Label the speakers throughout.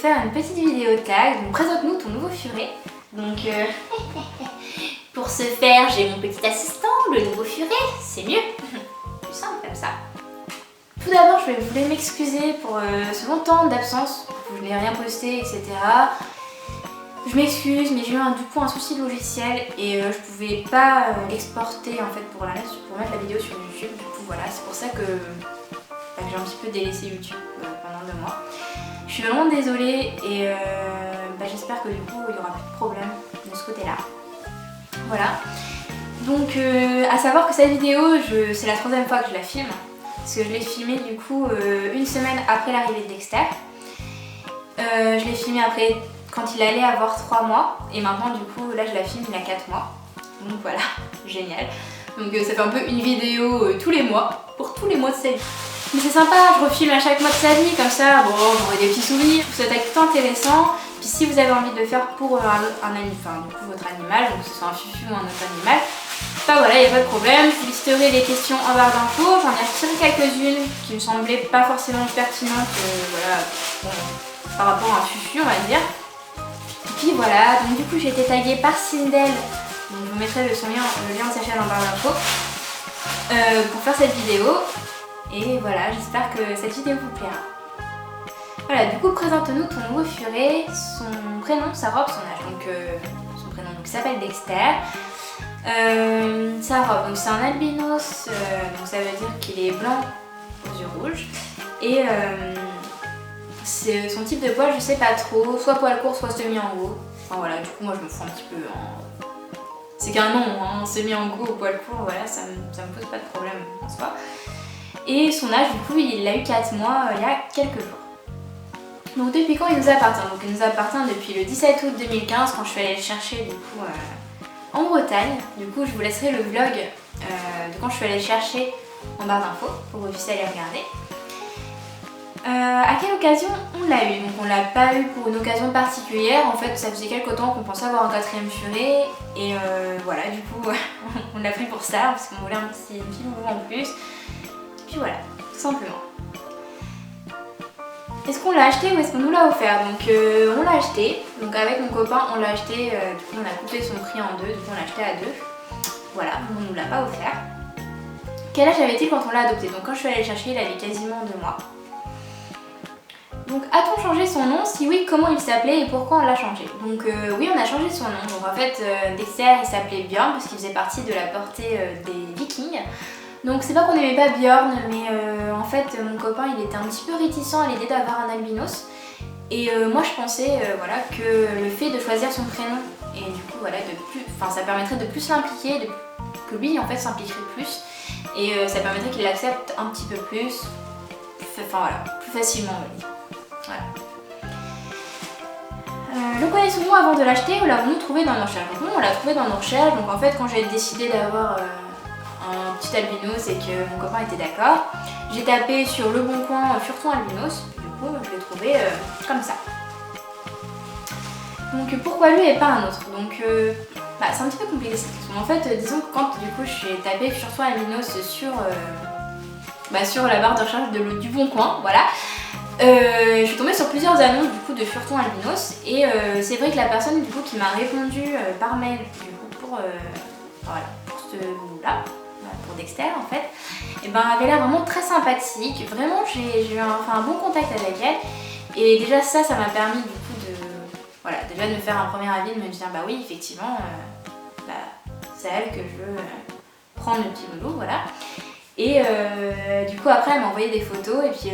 Speaker 1: faire une petite vidéo tag. Donc présente-nous ton nouveau furet. Donc pour ce faire, j'ai mon petit assistant, le nouveau furet, c'est mieux. Plus simple comme ça. Tout d'abord, je voulais m'excuser pour ce long temps d'absence où je n'ai rien posté, etc. Je m'excuse, mais j'ai eu du coup un souci de logiciel et je pouvais pas l'exporter en fait pour mettre la vidéo sur YouTube. Du coup voilà, c'est pour ça que j'ai un petit peu délaissé YouTube pendant 2 mois. Je suis vraiment désolée et j'espère que du coup il n'y aura plus de problème de ce côté-là. Voilà. Donc à savoir que cette vidéo, c'est la 3e fois que je la filme. Parce que je l'ai filmée du coup 1 semaine après l'arrivée de Dexter. Je l'ai filmée après quand il allait avoir 3 mois. Et maintenant du coup là je la filme il a 4 mois. Donc voilà, génial. Donc ça fait un peu une vidéo tous les mois, pour tous les mois de sa vie. Mais c'est sympa, je refilme à chaque mois de sa vie, comme ça, bon, j'aurai des petits souvenirs, ça va être intéressant. Puis si vous avez envie de le faire pour un animal, enfin du coup votre animal, donc que ce soit un fufu ou un autre animal, voilà, il n'y a pas de problème. Je listerai les questions en barre d'infos. J'en ai retiré quelques-unes qui me semblaient pas forcément pertinentes voilà, par rapport à un fufu, on va dire. Et puis voilà, donc du coup j'ai été taguée par Sindel. Donc je vous mettrai le lien de sa chaîne en barre d'infos pour faire cette vidéo. Et voilà, j'espère que cette vidéo vous plaira. Voilà, du coup présente-nous ton nouveau furet, son prénom, sa robe, son âge. Donc son prénom, donc il s'appelle Dexter. Sa robe, donc c'est un albinos, donc ça veut dire qu'il est blanc aux yeux rouges. Et c'est son type de poil, je sais pas trop, soit poil court, soit semi en haut. Enfin voilà, du coup moi je me fous un petit peu en... C'est qu'un nom, hein, semi en haut ou poil court, voilà, ça me pose pas de problème en soi. Et son âge, du coup, il a eu 4 mois il y a quelques jours. Donc depuis quand il nous appartient? Donc il nous appartient depuis le 17 août 2015 quand je suis allée le chercher du coup en Bretagne. Du coup je vous laisserai le vlog de quand je suis allée le chercher en barre d'infos pour que vous puissiez aller regarder. À quelle occasion on l'a eu? Donc on l'a pas eu pour une occasion particulière. En fait ça faisait quelques temps qu'on pensait avoir un 4e furet. Et voilà, du coup on l'a pris pour ça parce qu'on voulait un petit loulou en plus. Puis voilà, tout simplement. Est-ce qu'on l'a acheté ou est-ce qu'on nous l'a offert? Donc on l'a acheté, donc avec mon copain on l'a acheté, du coup on a coupé son prix en 2, du coup on l'a acheté à 2. Voilà, on ne nous l'a pas offert. Quel âge avait-il quand on l'a adopté? Donc quand je suis allée le chercher il avait quasiment 2 mois. Donc a-t-on changé son nom? Si oui, comment il s'appelait et pourquoi on l'a changé? Donc oui, on a changé son nom. Donc en fait Dexter il s'appelait Björn parce qu'il faisait partie de la portée des Vikings. Donc c'est pas qu'on n'aimait pas Björn, mais en fait mon copain il était un petit peu réticent à l'idée d'avoir un albinos. Et moi je pensais voilà, que le fait de choisir son prénom et du coup voilà, ça permettrait de plus l'impliquer, que lui en fait s'impliquerait plus. Et ça permettrait qu'il l'accepte un petit peu plus, enfin voilà, plus facilement on va dire. Voilà. Le connaissons-nous avant de l'acheter ou l'avons-nous trouvé dans nos recherches? Donc nous on l'a trouvé dans nos recherches, donc en fait quand j'ai décidé d'avoir un petit albinos et que mon copain était d'accord, j'ai tapé sur Le Bon Coin Furton albinos, du coup je l'ai trouvé comme ça. Donc pourquoi lui et pas un autre? Donc c'est un petit peu compliqué cette question. En fait disons que quand du coup j'ai tapé Furton albinos sur la barre de recherche du Bon Coin, voilà, je suis tombée sur plusieurs annonces du coup de Furton albinos et c'est vrai que la personne du coup qui m'a répondu par mail du coup pour ce là, pour Dexter en fait, et avait l'air vraiment très sympathique. Vraiment j'ai eu un bon contact avec elle et déjà ça m'a permis du coup déjà de me faire un premier avis, de me dire bah oui effectivement c'est elle que je veux prendre le petit loulou, voilà. Et du coup après elle m'a envoyé des photos et puis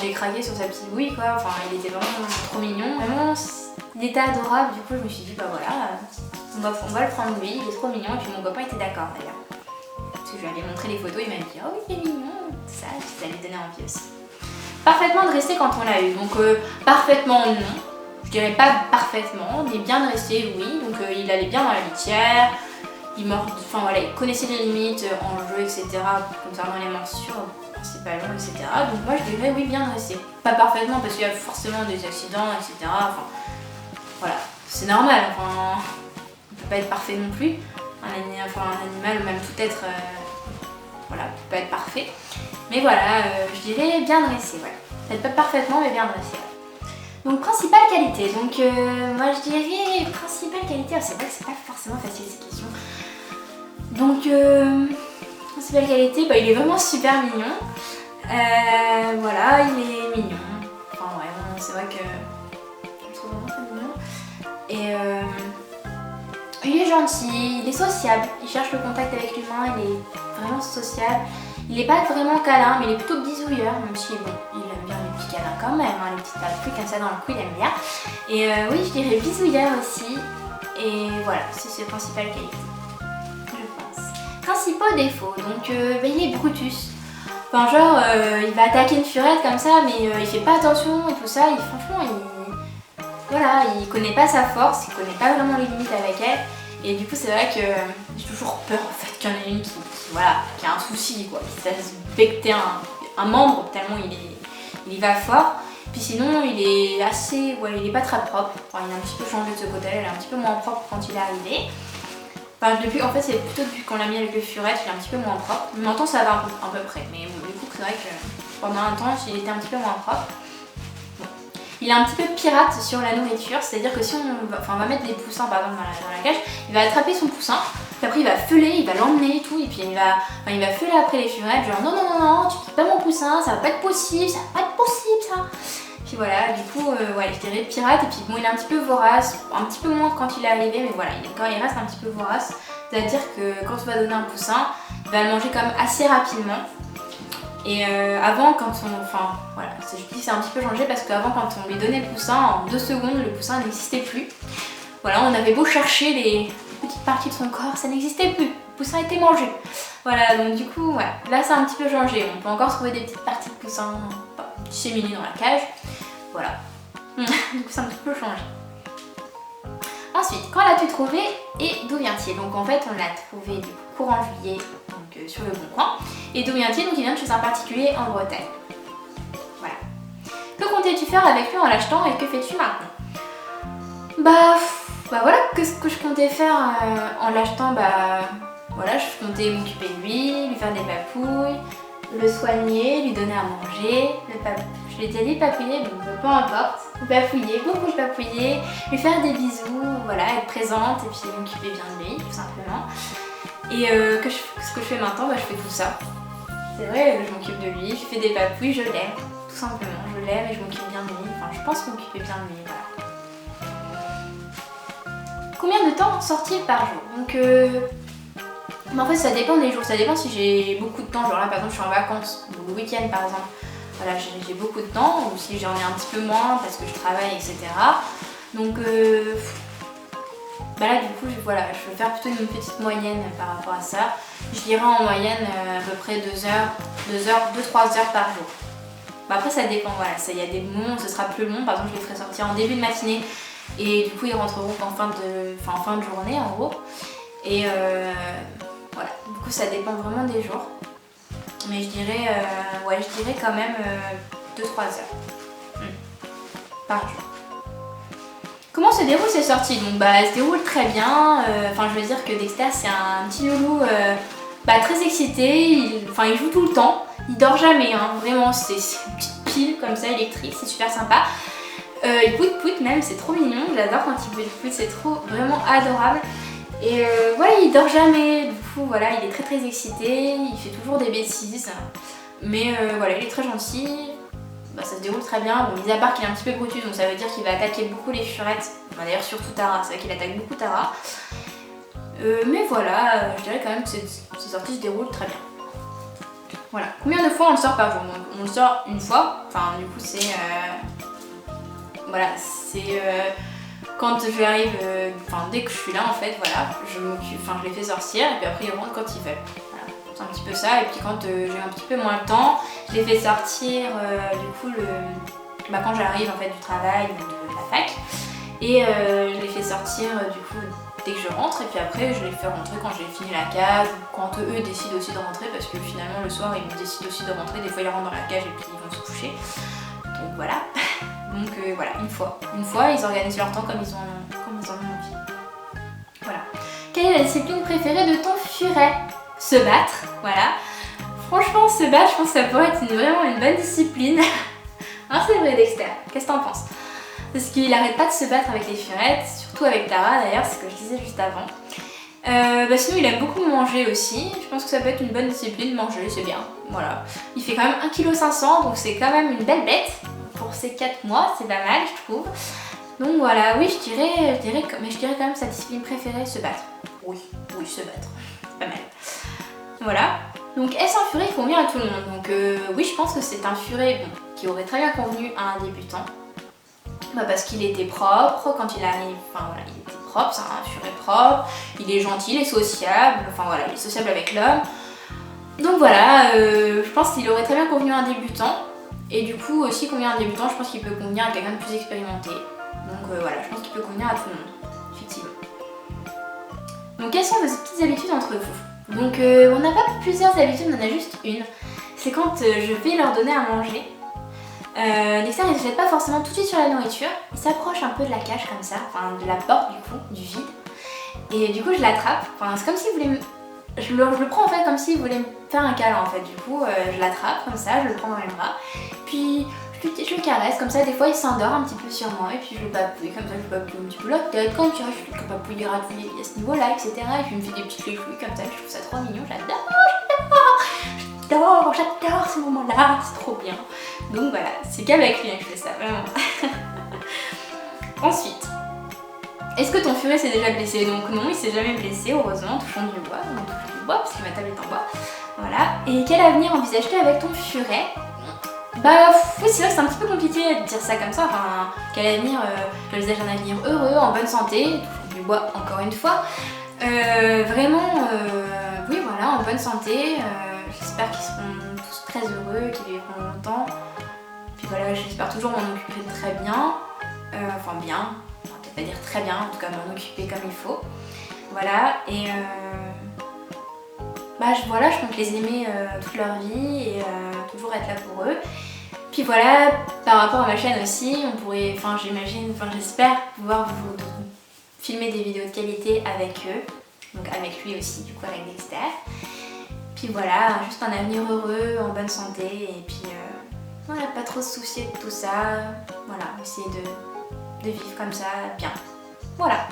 Speaker 1: j'ai craqué sur sa petite bouille quoi, enfin il était vraiment trop mignon, vraiment il était adorable. Du coup je me suis dit bah voilà, on va le prendre lui, il est trop mignon. Et puis mon copain était d'accord d'ailleurs, parce que je lui avais montré les photos, il m'a dit oh oui il est mignon, ça lui donnait envie aussi. Parfaitement dressé quand on l'a eu, donc parfaitement non, je dirais pas parfaitement, mais bien dressé oui, donc il allait bien dans la litière. Il connaissait les limites en jeu, etc. concernant les morsures principalement, etc. Donc moi je dirais oui, bien dressé. Pas parfaitement parce qu'il y a forcément des accidents, etc. Enfin voilà, c'est normal, on peut pas être parfait non plus. Un animal ou même tout être peut pas être parfait. Mais voilà, je dirais bien dressé, ouais. Peut-être pas parfaitement mais bien dressé. Ouais. Donc principale qualité, donc moi je dirais principale qualité, c'est vrai que c'est pas forcément facile ces questions. Donc principale qualité, bah, il est vraiment super mignon. Voilà, il est mignon. Enfin ouais, c'est vrai que je le trouve vraiment très mignon. Et il est gentil, il est sociable, il cherche le contact avec l'humain, il est vraiment sociable. Il est pas vraiment câlin, mais il est plutôt bisouilleur, même si bon, il aime bien les petits câlins quand même, hein, les petites tapes comme ça dans le cou, il aime bien. Et oui, je dirais bisouilleur aussi. Et voilà, c'est ses principales qualités, je pense. Principaux défauts, donc il est Brutus. Enfin genre, il va attaquer une furette comme ça, mais il fait pas attention et tout ça, et franchement, voilà, il connaît pas sa force, il connaît pas vraiment les limites avec elle. Et du coup, c'est vrai que j'ai toujours peur en fait qu'il y en ait une qui a un souci, quoi, qui se fasse becter un membre tellement il y va fort. Puis sinon, il est assez, ouais, il est pas très propre. Enfin, il a un petit peu changé de ce côté-là, il est un petit peu moins propre quand il est arrivé. Enfin, en fait, c'est plutôt depuis qu'on l'a mis avec le furette, il est un petit peu moins propre. Mais maintenant, ça va à peu près. Mais bon, du coup, c'est vrai que pendant un temps, il était un petit peu moins propre. Il est un petit peu pirate sur la nourriture, c'est-à-dire que si on va mettre des poussins par exemple dans la cage, il va attraper son poussin, puis après il va feuler, il va l'emmener et tout, et puis il va feuler après les furettes, genre non, tu quittes pas mon poussin, ça va pas être possible ça. Puis voilà, du coup, ouais, je dirais pirate, et puis bon, il est un petit peu vorace, un petit peu moins quand il est arrivé, mais voilà, quand il reste un petit peu vorace, c'est-à-dire que quand tu vas donner un poussin, il va le manger quand même assez rapidement. Et avant, voilà, je dis que c'est un petit peu changé parce qu'avant, quand on lui donnait le poussin, en 2 secondes, le poussin n'existait plus. Voilà, on avait beau chercher les petites parties de son corps, ça n'existait plus. Le poussin était mangé. Voilà, donc du coup, ouais, là, c'est un petit peu changé. On peut encore trouver des petites parties de poussin disséminées dans la cage. Voilà. Du coup, c'est un petit peu changé. Ensuite, quand l'as-tu trouvé et d'où vient-il? Donc en fait, on l'a trouvé du courant juillet, donc sur le Bon Coin. Et d'où vient-il? Donc il vient de chez un particulier en Bretagne. Voilà. Que comptais-tu faire avec lui en l'achetant et que fais-tu maintenant? Bah voilà, qu'est-ce que je comptais faire en l'achetant? Voilà, je comptais m'occuper de lui faire des papouilles, le soigner, lui donner à manger, je l'ai déjà dit papouiller, donc peu importe, papouiller, beaucoup papouiller, lui faire des bisous, voilà, être présente et puis m'occuper bien de lui, tout simplement. Et ce que je fais maintenant, je fais tout ça. C'est vrai, je m'occupe de lui, je fais des papouilles, je l'aime, tout simplement, je l'aime et je m'occupe bien de lui, enfin je pense m'occuper bien de lui, voilà. Combien de temps sort-il par jour? Donc en fait ça dépend des jours, ça dépend si j'ai beaucoup de temps, genre là par exemple je suis en vacances, ou le week-end par exemple, voilà j'ai beaucoup de temps, ou si j'en ai un petit peu moins parce que je travaille, etc. Donc là du coup voilà, je vais faire plutôt une petite moyenne par rapport à ça. Je dirais en moyenne à peu près 2-3 heures par jour. Après ça dépend, voilà, il y a des moments où ce sera plus long, par exemple je les ferai sortir en début de matinée et du coup ils rentreront en fin de journée en gros. Et voilà, du coup ça dépend vraiment des jours. Mais je dirais quand même 2-3 heures par jour. Comment se déroule ces sorties? Donc elle se déroule très bien, je veux dire que Dexter c'est un petit loulou très excité, il joue tout le temps, il dort jamais, hein, vraiment c'est une petite pile comme ça électrique, c'est super sympa. Il pout même, c'est trop mignon, j'adore quand il pout, c'est trop vraiment adorable. Et voilà, il dort jamais, du coup voilà, il est très très excité, il fait toujours des bêtises, mais voilà, il est très gentil. Ça se déroule très bien, bon, mis à part qu'il est un petit peu Brutus, donc ça veut dire qu'il va attaquer beaucoup les furettes, d'ailleurs surtout Tara, c'est vrai qu'il attaque beaucoup Tara. Mais voilà, je dirais quand même que ces sorties se déroulent très bien. Voilà. Combien de fois on le sort par jour? Donc, on le sort une fois, du coup c'est... quand j'arrive, dès que je suis là en fait, voilà, je les fais sortir et puis après ils rentrent quand ils veulent. Voilà, c'est un petit peu ça. Et puis quand j'ai un petit peu moins de temps, je les fais sortir quand j'arrive en fait du travail ou de la fac. Et je les fais sortir du coup dès que je rentre et puis après je les fais rentrer quand j'ai fini la cage ou quand eux décident aussi de rentrer parce que finalement le soir ils décident aussi de rentrer, des fois ils rentrent dans la cage et puis ils vont se coucher. Donc voilà. Donc voilà, une fois, ils organisent leur temps comme ils en ont envie. Voilà. Quelle est la discipline préférée de ton furet? Se battre, voilà. Franchement, se battre, je pense que ça pourrait être vraiment une bonne discipline. Hein, c'est vrai Dexter, qu'est-ce que t'en penses? parce qu'il arrête pas de se battre avec les furettes, surtout avec Tara d'ailleurs, c'est ce que je disais juste avant. Sinon il aime beaucoup manger aussi, je pense que ça peut être une bonne discipline, manger c'est bien, voilà. Il fait quand même 1,5 kg donc c'est quand même une belle bête, pour ses 4 mois c'est pas mal je trouve. Donc voilà, oui je dirais quand même sa discipline préférée, se battre. Oui, se battre, pas mal. Voilà, donc est-ce un furet qui convient à tout le monde? Donc oui je pense que c'est un furet qui aurait très bien convenu à un débutant. Parce qu'il était propre quand il arrive, enfin voilà, il était propre, c'est un furet propre, il est gentil, il est sociable, enfin voilà, il est sociable avec l'homme. Donc voilà, je pense qu'il aurait très bien convenu à un débutant. Et du coup aussi convenir à un débutant, je pense qu'il peut convenir à quelqu'un de plus expérimenté. Donc voilà, je pense qu'il peut convenir à tout le monde, effectivement. Donc quelles sont vos petites habitudes entre vous? Donc on n'a pas plusieurs habitudes, on en a juste une. C'est quand je vais leur donner à manger. Dexter il ne se jette pas forcément tout de suite sur la nourriture, il s'approche un peu de la cage comme ça, enfin de la porte du coup, du vide. Et du coup je l'attrape, enfin c'est comme s'il voulait me... Je le prends en fait comme s'il voulait me faire un câlin en fait, du coup je l'attrape comme ça, je le prends dans mes bras. Puis je le caresse comme ça, des fois il s'endort un petit peu sur moi et puis je le papouille comme ça, je le papouille un petit peu la tête, comme ça, je le papouille gratouiller à ce niveau là, etc. Et puis il me fait des petites léchouilles comme ça, je trouve ça trop mignon, j'adore ce moment-là, c'est trop bien. Donc voilà, c'est qu'avec lui que je fais ça, vraiment. Ensuite, est-ce que ton furet s'est déjà blessé? Donc non, il s'est jamais blessé, heureusement, touchons du bois, on touche du bois parce que ma table est en bois. Voilà, et quel avenir envisages-tu avec ton furet? Oui, c'est vrai que c'est un petit peu compliqué de dire ça comme ça, enfin, quel avenir, j'envisage un avenir heureux, en bonne santé, touchons du bois encore une fois. Vraiment, oui voilà, en bonne santé, j'espère qu'ils seront tous très heureux, qu'ils vivront longtemps. Puis voilà, j'espère toujours m'en occuper très bien, enfin bien, peut-être pas dire très bien, en tout cas m'en occuper comme il faut. Voilà, et voilà, je compte les aimer toute leur vie et toujours être là pour eux. Puis voilà, par rapport à ma chaîne aussi, on pourrait, j'espère pouvoir vous filmer des vidéos de qualité avec eux, donc avec lui aussi, du coup avec Dexter. Puis voilà, juste un avenir heureux, en bonne santé, et puis voilà, pas trop se soucier de tout ça, voilà, essayer de vivre comme ça, bien. Voilà.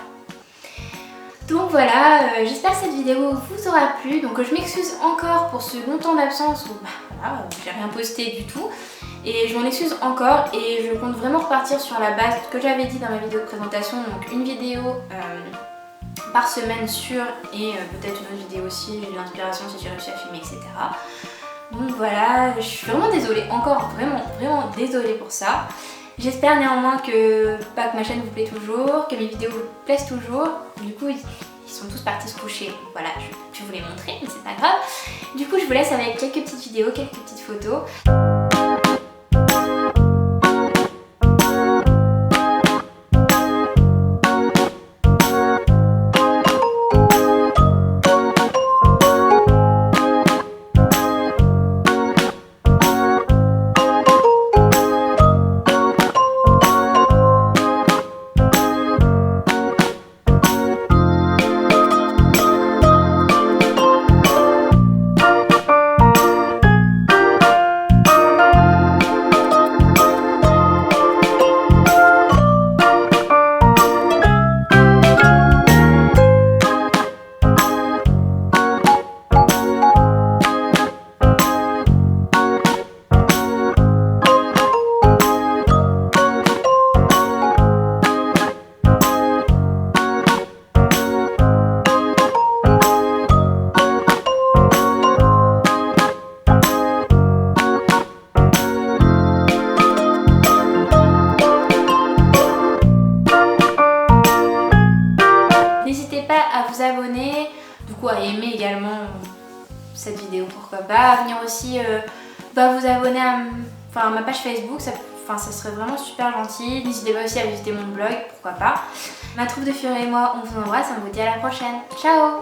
Speaker 1: Donc voilà, j'espère que cette vidéo vous aura plu, donc je m'excuse encore pour ce long temps d'absence où voilà, j'ai rien posté du tout. Et je m'en excuse encore et je compte vraiment repartir sur la base que j'avais dit dans ma vidéo de présentation, donc une vidéo par semaine sur et peut-être une autre vidéo aussi, j'ai de l'inspiration si j'ai réussi à filmer, etc. Donc voilà, je suis vraiment désolée, encore vraiment désolée pour ça. J'espère néanmoins que ma chaîne vous plaît toujours, que mes vidéos vous plaisent toujours. Du coup, ils sont tous partis se coucher. Voilà, je vous les montrer, mais c'est pas grave. Du coup, je vous laisse avec quelques petites vidéos, quelques petites photos. Abonner, du coup à aimer également cette vidéo, pourquoi pas, à venir aussi vous abonner à ma page Facebook, ça serait vraiment super gentil. N'hésitez pas aussi à visiter mon blog, pourquoi pas. Ma troupe de furet et moi, on vous embrasse, on vous dit à la prochaine. Ciao!